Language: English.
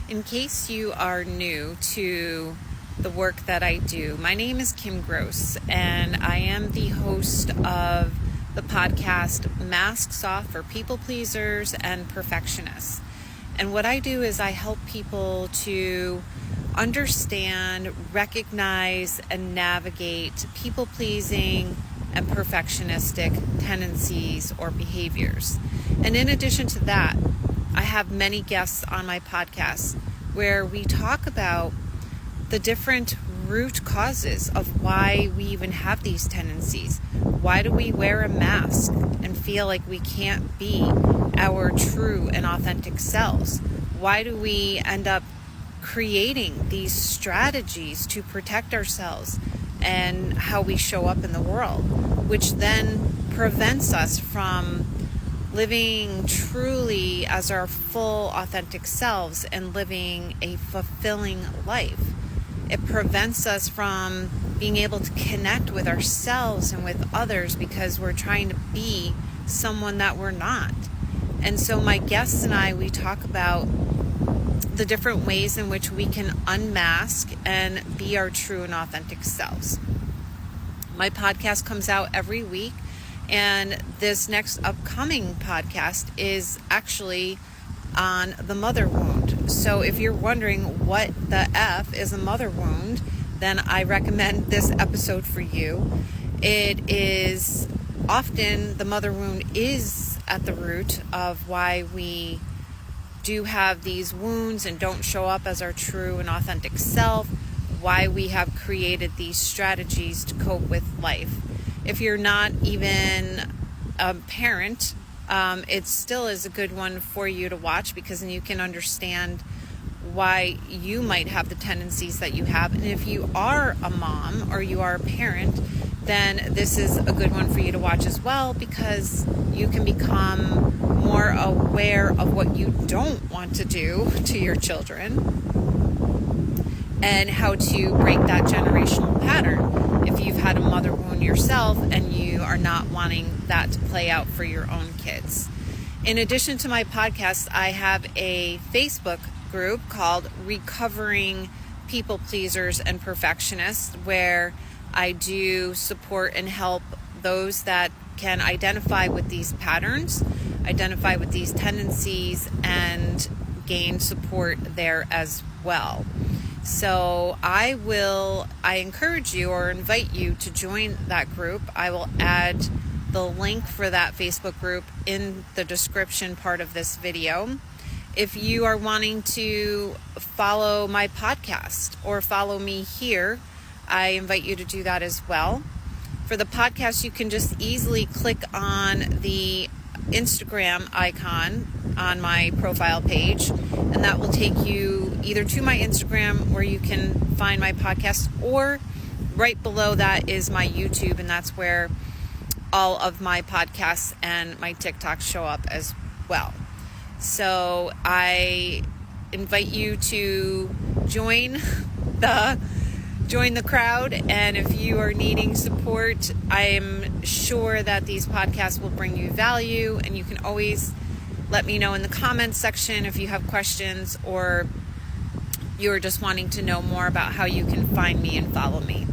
In case you are new to the work that I do, my name is Kim Gross, and I am the host of the podcast Masks Off for People Pleasers and Perfectionists. And what I do is I help people to understand, recognize, and navigate people-pleasing and perfectionistic tendencies or behaviors. And in addition to that, I have many guests on my podcast where we talk about the different root causes of why we even have these tendencies. Why do we wear a mask and feel like we can't be our true and authentic selves? Why do we end up creating these strategies to protect ourselves and how we show up in the world, which then prevents us from living truly as our full authentic selves and living a fulfilling life? It prevents us from being able to connect with ourselves and with others because we're trying to be someone that we're not. And so my guests and I, we talk about the different ways in which we can unmask and be our true and authentic selves. My podcast comes out every week, and this next upcoming podcast is actually on the mother wound. So if you're wondering what the F is a mother wound, then I recommend this episode for you. It is often the mother wound is at the root of why we do have these wounds and don't show up as our true and authentic self, why we have created these strategies to cope with life. If you're not even a parent, it still is a good one for you to watch, because then you can understand why you might have the tendencies that you have. And if you are a mom or you are a parent, then this is a good one for you to watch as well, because you can become more aware of what you don't want to do to your children and how to break that generational pattern if you've had a mother wound yourself and you are not wanting that to play out for your own kids. In addition to my podcast, I have a Facebook group called Recovering People Pleasers and Perfectionists, where I do support and help those that can identify with these patterns, identify with these tendencies, and gain support there as well. So I encourage you or invite you to join that group. I will add the link for that Facebook group in the description part of this video. If you are wanting to follow my podcast or follow me here, I invite you to do that as well. For the podcast, you can just easily click on the Instagram icon on my profile page, and that will take you either to my Instagram where you can find my podcast, or right below that is my YouTube, and that's where all of my podcasts and my TikToks show up as well. So I invite you to join the crowd, and if you are needing support, I am sure that these podcasts will bring you value, and you can always let me know in the comments section if you have questions or you're just wanting to know more about how you can find me and follow me.